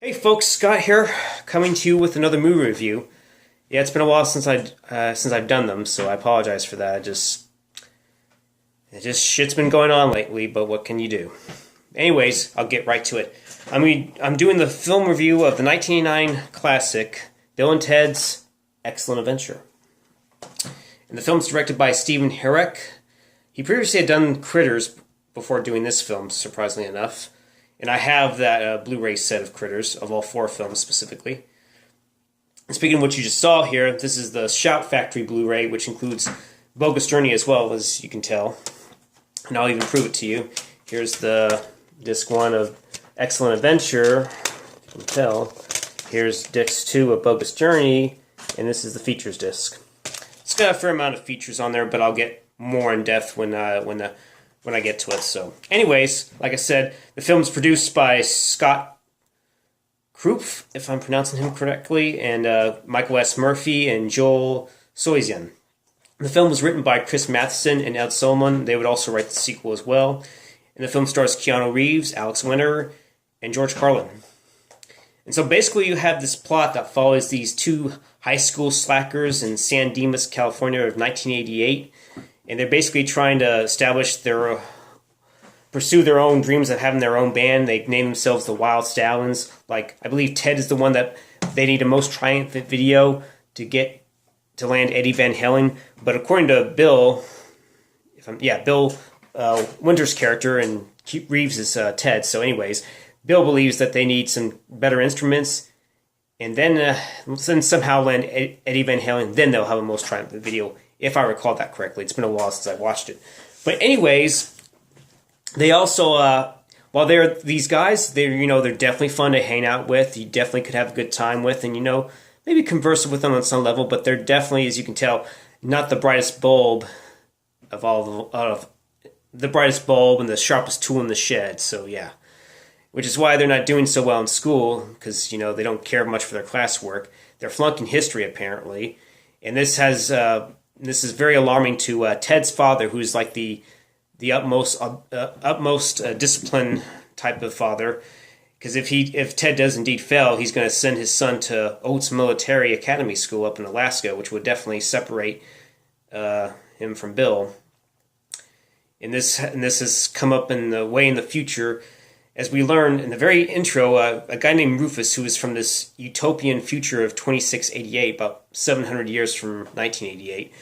Hey folks, Scott here, coming to you with another movie review. Yeah, it's been a while since I've done them, so I apologize for that. It just shit's been going on lately, but what can you do? Anyways, I'll get right to it. I'm doing the film review of the 1989 classic Bill and Ted's Excellent Adventure. And the film's directed by Stephen Herek. He previously had done Critters before doing this film, surprisingly enough. And I have that Blu-ray set of Critters, of all four films specifically. And speaking of what you just saw here, this is the Shout Factory Blu-ray, which includes Bogus Journey as well, as you can tell. And I'll even prove it to you. Here's the disc 1 of Excellent Adventure. You can tell. Here's disc 2 of Bogus Journey, and this is the features disc. It's got a fair amount of features on there, but I'll get more in depth when I get to it. So, anyways, like I said, the film is produced by Scott Krupp, if I'm pronouncing him correctly, and Michael S. Murphy and Joel Soisian. The film was written by Chris Matheson and Ed Solomon. They would also write the sequel as well. And the film stars Keanu Reeves, Alex Winter, and George Carlin. And so basically you have this plot that follows these two high school slackers in San Dimas, California of 1988. And they're basically trying to pursue their own dreams of having their own band. They name themselves the Wild Stallions. Like, I believe Ted is the one that they need a most triumphant video to land Eddie Van Halen. But according to Bill, Bill Winter's character, and Reeves is Ted. So anyways, Bill believes that they need some better instruments, and then somehow land Eddie Van Halen. Then they'll have a most triumphant video, if I recall that correctly. It's been a while since I watched it. But anyways, they also, while they're these guys, they're definitely fun to hang out with. You definitely could have a good time with, and maybe converse with them on some level. But they're definitely, as you can tell, not the brightest bulb of the brightest bulb and the sharpest tool in the shed. So yeah, which is why they're not doing so well in school, because they don't care much for their classwork. They're flunking history apparently, and this is very alarming to Ted's father, who's like the utmost discipline type of father. Because if Ted does indeed fail, he's going to send his son to Oates Military Academy School up in Alaska, which would definitely separate him from Bill. And this has come up in the future, as we learn in the very intro. A guy named Rufus, who is from this utopian future of 2688, about 700 years from 1988.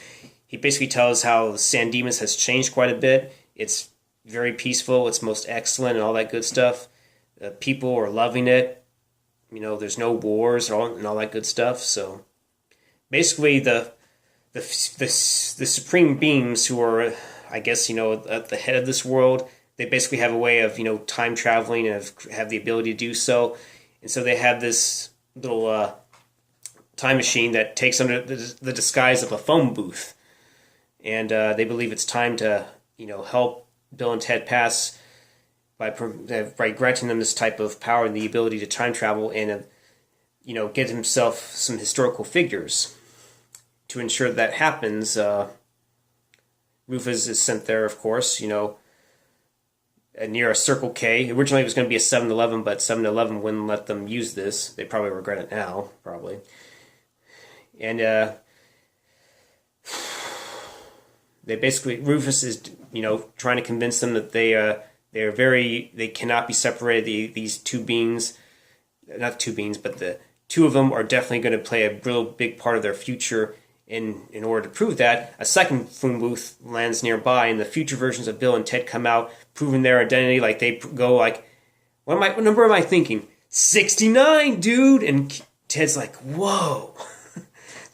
He basically tells how San Dimas has changed quite a bit. It's very peaceful. It's most excellent and all that good stuff. People are loving it. There's no wars and all that good stuff. So basically, the supreme beings who are, I guess, at the head of this world, they basically have a way of time traveling and have the ability to do so. And so they have this little time machine that takes under the disguise of a phone booth. And they believe it's time to, help Bill and Ted pass by granting them this type of power and the ability to time travel and, get himself some historical figures. To ensure that happens, Rufus is sent there, of course, near a Circle K. Originally it was going to be a 7-Eleven, but 7-Eleven wouldn't let them use this. They probably regret it now, probably. And they basically, Rufus is, trying to convince them that they cannot be separated. These two beings, not two beings, but the two of them are definitely going to play a real big part of their future. In order to prove that, a second phone booth lands nearby, and the future versions of Bill and Ted come out, proving their identity. Like, they go like, what number am I thinking? 69, dude! And Ted's like, whoa!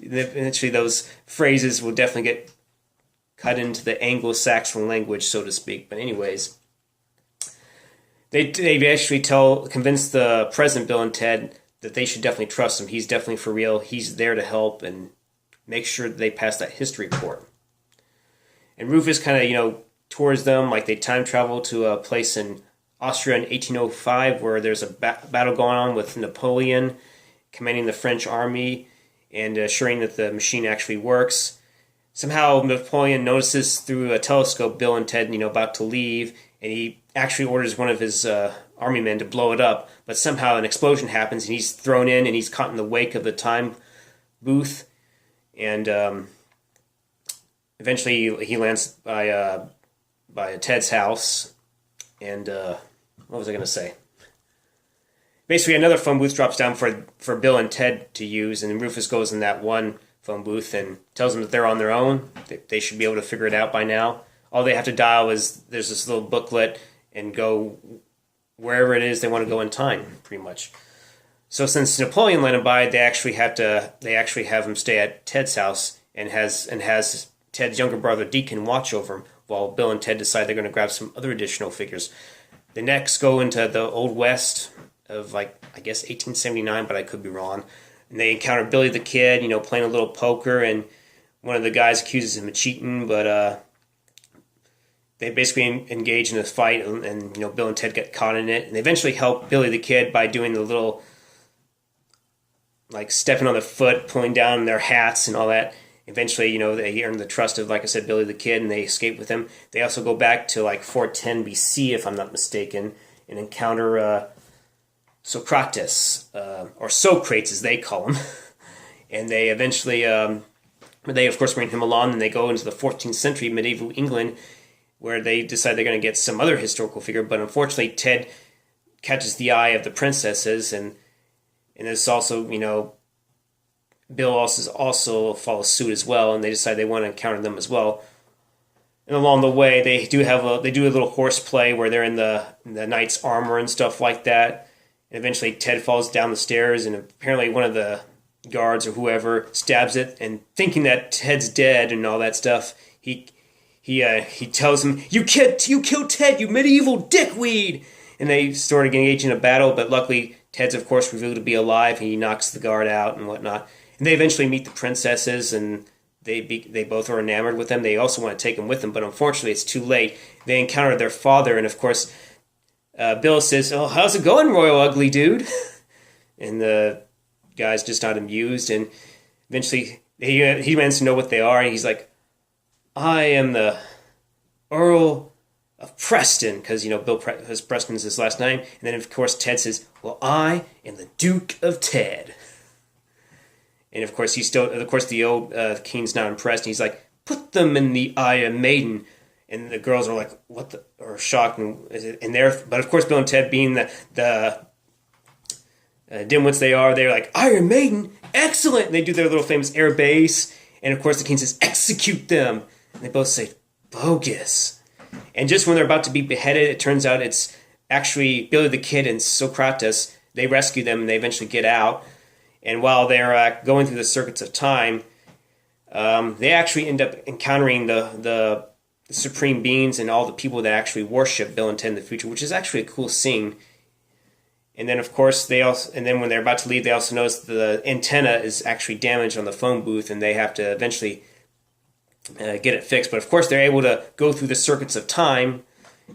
Eventually those phrases will definitely get cut into the Anglo-Saxon language, so to speak. But anyways, they actually convince the present Bill and Ted that they should definitely trust him. He's definitely for real. He's there to help and make sure that they pass that history report. And Rufus kind of, tours them, like they time travel to a place in Austria in 1805 where there's a battle going on with Napoleon commanding the French army and assuring that the machine actually works. Somehow Napoleon notices through a telescope Bill and Ted, about to leave, and he actually orders one of his army men to blow it up, but somehow an explosion happens and he's thrown in and he's caught in the wake of the time booth, and eventually he lands by Ted's house. And what was I going to say? Basically, another phone booth drops down for Bill and Ted to use, and Rufus goes in that one phone booth and tells them that they're on their own. They should be able to figure it out by now. All they have to dial is there's this little booklet and go wherever it is they want to go in time, pretty much. So since Napoleon landed by, they actually have him stay at Ted's house and has Ted's younger brother Deacon watch over him while Bill and Ted decide they're going to grab some other additional figures. They next go into the Old West of, I guess 1879, but I could be wrong. And they encounter Billy the Kid, playing a little poker, and one of the guys accuses him of cheating, but they basically engage in a fight, and Bill and Ted get caught in it, and they eventually help Billy the Kid by doing the little, stepping on the foot, pulling down their hats and all that. Eventually, they earn the trust of, like I said, Billy the Kid, and they escape with him. They also go back to 410 BC, if I'm not mistaken, and encounter Socrates, or Socrates as they call him. And they eventually, they of course bring him along, and they go into the 14th century medieval England, where they decide they're going to get some other historical figure. But unfortunately, Ted catches the eye of the princesses, and this also, Bill also follows suit as well, and they decide they want to encounter them as well. And along the way, they do a little horseplay where they're in the knight's armor and stuff like that. And eventually, Ted falls down the stairs, and apparently one of the guards or whoever stabs it. And thinking that Ted's dead and all that stuff, he tells him, "You killed Ted, you medieval dickweed!" And they start engaging in a battle, but luckily Ted's of course revealed to be alive, and he knocks the guard out and whatnot. And they eventually meet the princesses, and they both are enamored with them. They also want to take them with them, but unfortunately it's too late. They encounter their father, and of course Bill says, "Oh, how's it going, Royal Ugly Dude?" And the guy's just not amused, and eventually he wants to know what they are, and he's like, "I am the Earl of Preston," because, Bill has Preston's his last name. And then, of course, Ted says, "Well, I am the Duke of Ted." And, of course, the old king's not impressed. And he's like, "Put them in the Iron Maiden." And the girls are like, "What the?" Or shocked. But, of course, Bill and Ted, being the dimwits they are, they're like, "Iron Maiden, excellent!" And they do their little famous air bass. And, of course, the king says, "Execute them." And they both say, "Bogus." And just when they're about to be beheaded, it turns out it's actually Billy the Kid and Socrates. They rescue them, and they eventually get out. And while they're going through the circuits of time, they actually end up encountering the supreme beings and all the people that actually worship Bill and Ted in the future, which is actually a cool scene. And then, of course, when they're about to leave, they also notice the antenna is actually damaged on the phone booth, and they have to eventually get it fixed. But of course, they're able to go through the circuits of time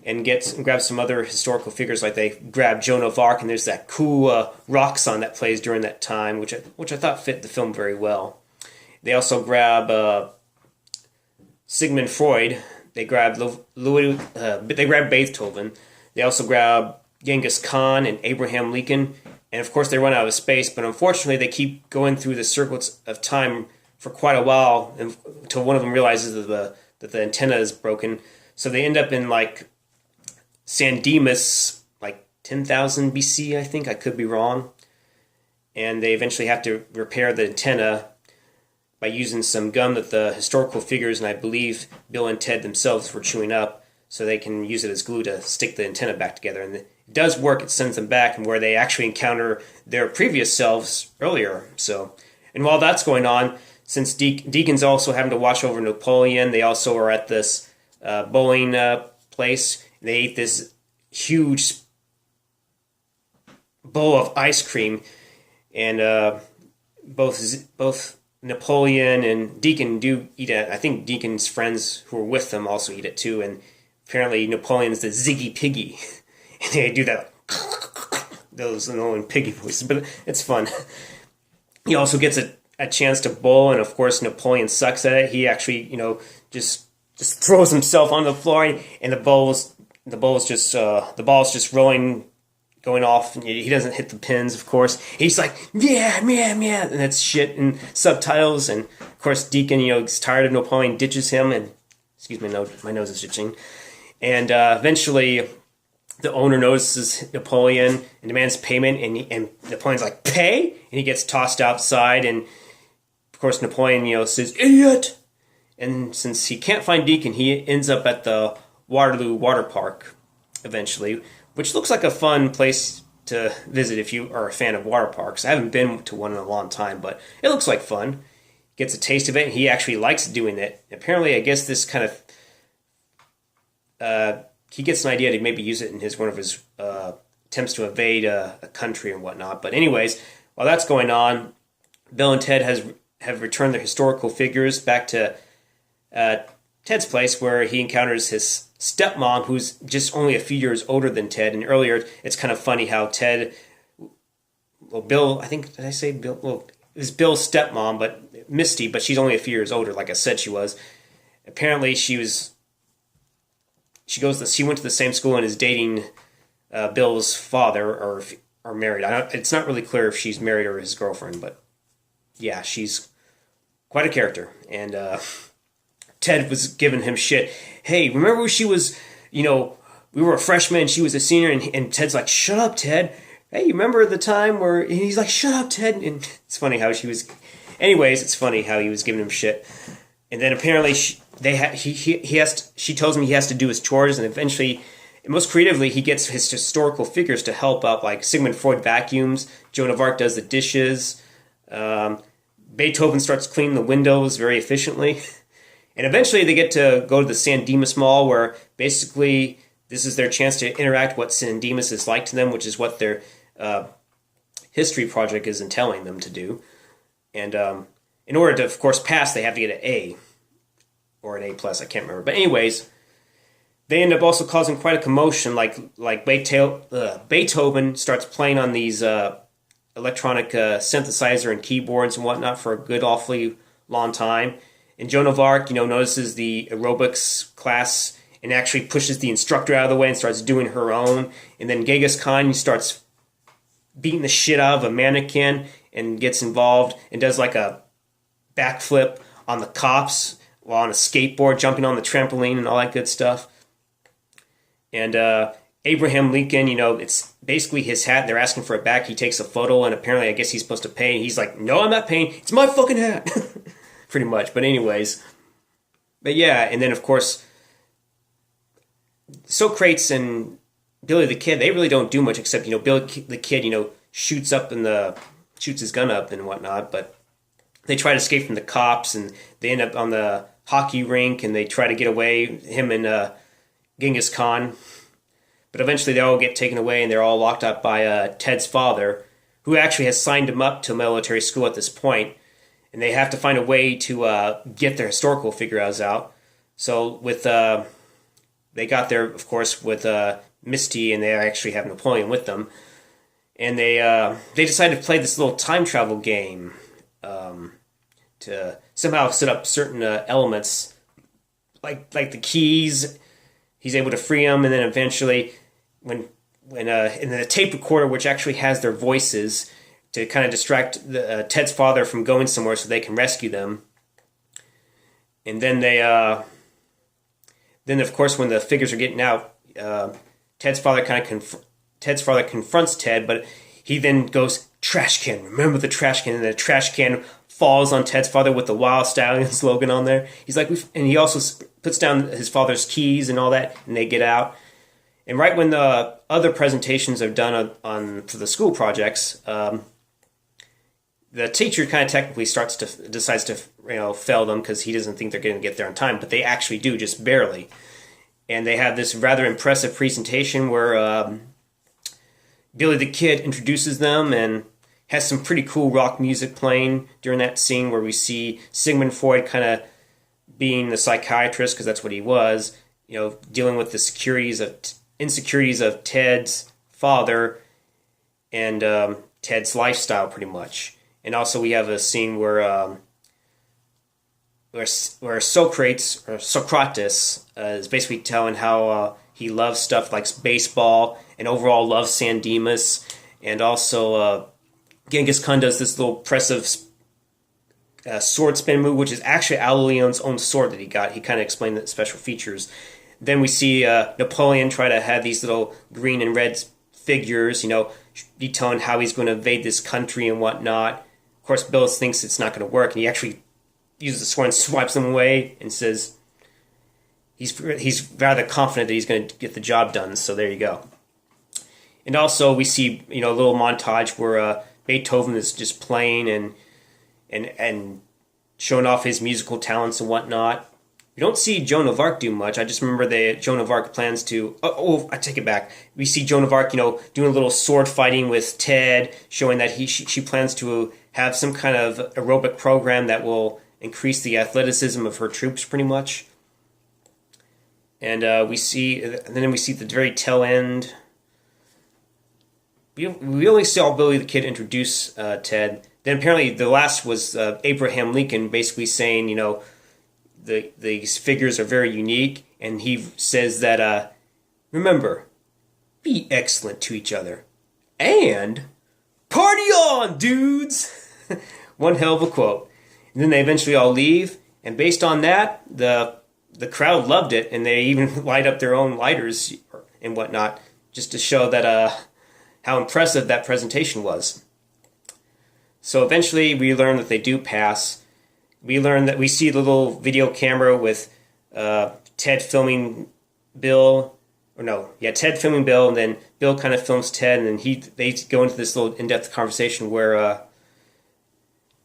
and grab some other historical figures. Like they grab Joan of Arc, and there's that cool rock song that plays during that time, which I thought fit the film very well. They also grab Sigmund Freud. They grab they grab Beethoven. They also grab Genghis Khan and Abraham Lincoln. And of course, they run out of space. But unfortunately, they keep going through the circuits of time for quite a while until one of them realizes that the antenna is broken. So they end up in San Dimas, 10,000 BC, I think. I could be wrong. And they eventually have to repair the antenna by using some gum that the historical figures, and I believe Bill and Ted themselves, were chewing up, so they can use it as glue to stick the antenna back together. And it does work. It sends them back, and where they actually encounter their previous selves earlier. And while that's going on, since Deacon's also having to watch over Napoleon, they also are at this bowling place. They eat this huge bowl of ice cream, and both Napoleon and Deacon do eat it. I think Deacon's friends who are with them also eat it too, and apparently Napoleon's the Ziggy Piggy, and they do that those annoying piggy voices, but it's fun. He also gets a chance to bowl, and of course Napoleon sucks at it. He actually, just throws himself on the floor, and the ball's just rolling going off. And he doesn't hit the pins, of course. He's like, yeah, and that's shit and subtitles. And of course, Deacon, gets tired of Napoleon, ditches him, and excuse me, my nose is itching. And eventually, the owner notices Napoleon and demands payment, and Napoleon's like, pay? And he gets tossed outside, and of course, Napoleon, says, idiot! And since he can't find Deacon, he ends up at the Waterloo Water Park, eventually, which looks like a fun place to visit if you are a fan of water parks. I haven't been to one in a long time, but it looks like fun. Gets a taste of it, and he actually likes doing it. Apparently, I guess this kind of... he gets an idea to maybe use it in one of his attempts to invade a country and whatnot. But anyways, while that's going on, Bill and Ted have returned their historical figures back to Ted's place, where he encounters his stepmom, who's just only a few years older than Ted. And earlier, it's kind of funny how Ted... Well, Bill... I think... Did I say Bill? Well, it was Bill's stepmom, but Misty, but she's only a few years older, like I said she was. Apparently, she went to the same school and is dating Bill's father, or married. It's not really clear if she's married or his girlfriend, but yeah, she's quite a character. And Ted was giving him shit. Hey, remember when she was, we were a freshman and she was a senior, and Ted's like, shut up, Ted. Hey, you remember the time where... And he's like, shut up, Ted. And it's funny how she was... Anyways, it's funny how he was giving him shit. And then apparently she tells him he has to do his chores, and eventually, most creatively, he gets his historical figures to help out, like Sigmund Freud vacuums, Joan of Arc does the dishes, Beethoven starts cleaning the windows very efficiently, and eventually they get to go to the San Dimas Mall, where basically this is their chance to interact what San Dimas is like to them, which is what their history project is telling them to do. And in order to, of course, pass, they have to get an A. Or an A+, I can't remember. But anyways, they end up also causing quite a commotion, like Beethoven starts playing on these electronic synthesizer and keyboards and whatnot for a good, awfully long time. And Joan of Arc, notices the aerobics class and actually pushes the instructor out of the way and starts doing her own. And then Genghis Khan starts beating the shit out of a mannequin and gets involved and does like a backflip on the cops while on a skateboard, jumping on the trampoline and all that good stuff. And Abraham Lincoln, it's basically his hat. They're asking for it back. He takes a photo, and apparently I guess he's supposed to pay. And he's like, no, I'm not paying. It's my fucking hat. Pretty much. But anyways. But yeah, and then of course, Socrates and Billy the Kid, they really don't do much except, Billy the Kid, shoots his gun up and whatnot. But they try to escape from the cops, and they end up on the hockey rink, and they try to get away, him and Genghis Khan. But eventually they all get taken away, and they're all locked up by Ted's father, who actually has signed him up to military school at this point. And they have to find a way to get their historical figures out. So they got there, of course, with Misty, and they actually have Napoleon with them. And they decided to play this little time travel game to somehow set up certain elements, like the keys. He's able to free them, and then eventually, when in the tape recorder, which actually has their voices, to kind of distract Ted's father from going somewhere so they can rescue them. And then then of course when the figures are getting out, Ted's father confronts Ted, but he then goes, trash can, remember the trash can, and the trash can falls on Ted's father with the Wild Stallion slogan on there. He's like, and he also puts down his father's keys and all that, and they get out. And right when the other presentations are done for the school projects, the teacher kind of technically decides to fail them because he doesn't think they're going to get there on time, but they actually do, just barely. And they have this rather impressive presentation where Billy the Kid introduces them and has some pretty cool rock music playing during that scene where we see Sigmund Freud kind of being the psychiatrist, because that's what he was, dealing with the insecurities of Ted's father and Ted's lifestyle, pretty much. And also we have a scene where Socrates is basically telling how he loves stuff like baseball, and and overall loves San Dimas. And also, Genghis Khan does this little impressive sword spin move, which is actually Al Leon's own sword that he got. He kind of explained the special features. Then we see Napoleon try to have these little green and red figures, detailing how he's going to invade this country and whatnot. Of course, Bill thinks it's not going to work, and he actually uses the sword and swipes them away and says he's rather confident that he's going to get the job done. So there you go. And also we see a little montage where Beethoven is just playing and showing off his musical talents and whatnot. We don't see Joan of Arc do much. I just remember that Joan of Arc plans to... I take it back. We see Joan of Arc, doing a little sword fighting with Ted, showing that she plans to have some kind of aerobic program that will increase the athleticism of her troops, pretty much. And then we see at the very tail end. We only saw Billy the Kid introduce Ted. Then apparently the last was Abraham Lincoln, basically saying, these figures are very unique, and he says that, remember, be excellent to each other. And, party on, dudes! One hell of a quote. And then they eventually all leave, and based on that, the crowd loved it, and they even light up their own lighters and whatnot, just to show that how impressive that presentation was. So eventually we learn that they do pass. We learn that we see the little video camera with Ted filming Bill. Ted filming Bill, and then Bill kind of films Ted, and then they go into this little in-depth conversation where,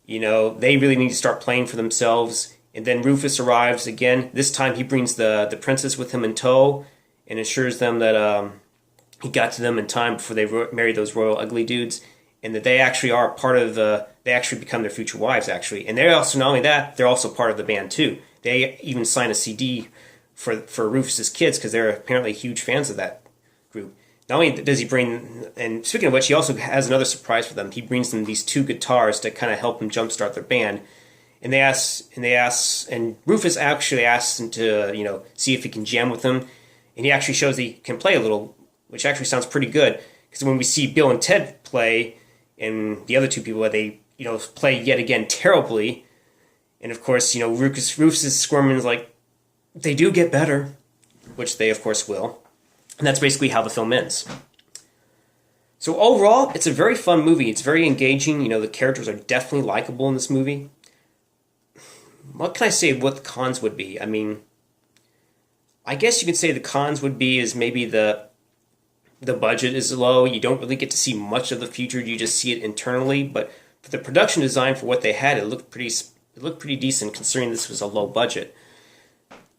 they really need to start playing for themselves. And then Rufus arrives again. This time he brings the princess with him in tow and assures them that he got to them in time before they married those royal ugly dudes, and that they actually are part of they actually become their future wives, actually. And they're also, not only that, they're also part of the band, too. They even sign a CD for Rufus's kids, because they're apparently huge fans of that group. Not only does he bring, and speaking of which, he also has another surprise for them. He brings them these 2 guitars to kind of help them jumpstart their band. And and Rufus actually asks them to, see if he can jam with them. And he actually shows that he can play a little, which actually sounds pretty good. Because when we see Bill and Ted play, and the other 2 people, they, play yet again terribly. And of course, Rufus is squirming like, they do get better, which they of course will. And that's basically how the film ends. So overall, it's a very fun movie. It's very engaging. The characters are definitely likable in this movie. What can I say what the cons would be? I mean, I guess you could say the cons would be is maybe the budget is low. You don't really get to see much of the future. You just see it internally. But for the production design, for what they had, it looked pretty decent, considering this was a low budget.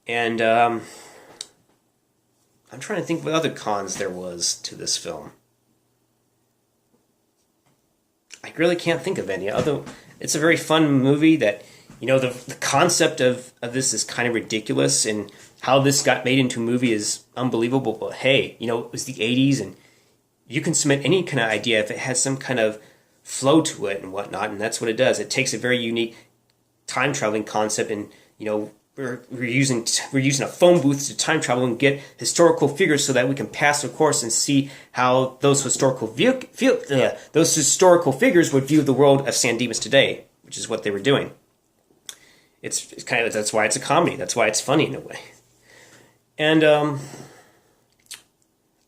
And I'm trying to think what other cons there was to this film. I really can't think of any. Although it's a very fun movie that, the concept of this is kind of ridiculous, and how this got made into a movie is unbelievable. But hey, it was the 80s, and you can submit any kind of idea if it has some kind of flow to it and whatnot, and that's what it does. It takes a very unique time traveling concept, and we're using a phone booth to time travel and get historical figures so that we can pass the course and see how those historical figures would view the world of San Dimas today, which is what they were doing. It's kind of, that's why it's a comedy. That's why it's funny in a way. And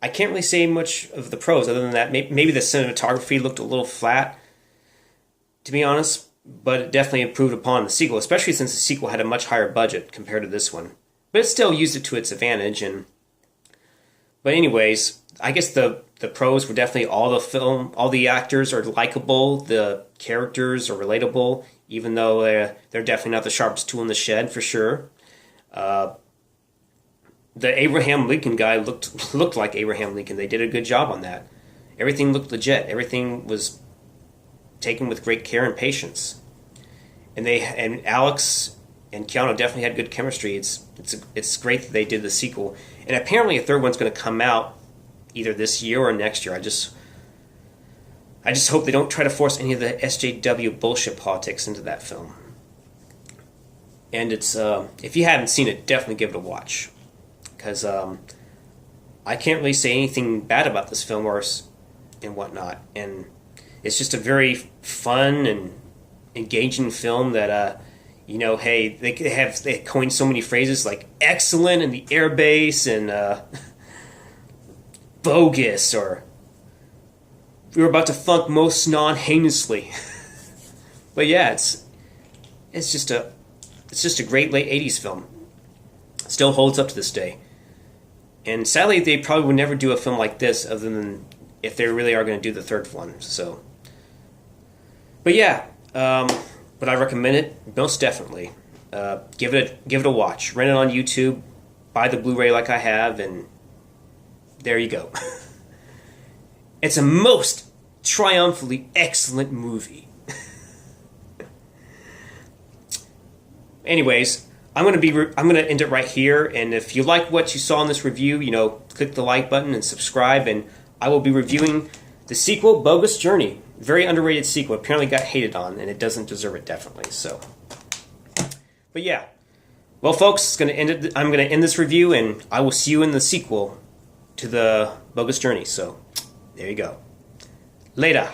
I can't really say much of the pros other than that. Maybe the cinematography looked a little flat, to be honest, but it definitely improved upon the sequel, especially since the sequel had a much higher budget compared to this one. But it still used it to its advantage. But anyways, I guess the pros were definitely all the actors are likable, the characters are relatable, even though they're definitely not the sharpest tool in the shed, for sure. The Abraham Lincoln guy looked like Abraham Lincoln. They did a good job on that. Everything looked legit. Everything was taken with great care and patience. And Alex and Keanu definitely had good chemistry. It's great that they did the sequel. And apparently a third one's going to come out either this year or next year. I just hope they don't try to force any of the SJW bullshit politics into that film. And it's if you haven't seen it, definitely give it a watch. Because I can't really say anything bad about this film and whatnot. And it's just a very fun and engaging film that, hey, they coined so many phrases like excellent in the airbase and bogus, or we were about to funk most non-heinously. But yeah, it's just a great late 80s film. Still holds up to this day. And sadly, they probably would never do a film like this other than if they really are going to do the third one. So, but yeah, would I recommend it? Most definitely. Give it a watch. Rent it on YouTube. Buy the Blu-ray like I have, and there you go. It's a most triumphantly excellent movie. Anyways, I'm gonna end it right here. And if you like what you saw in this review, click the like button and subscribe. And I will be reviewing the sequel, Bogus Journey. Very underrated sequel. Apparently got hated on, and it doesn't deserve it, definitely. So, but yeah, well, folks, I'm gonna end this review, and I will see you in the sequel to the Bogus Journey. So, there you go. Later.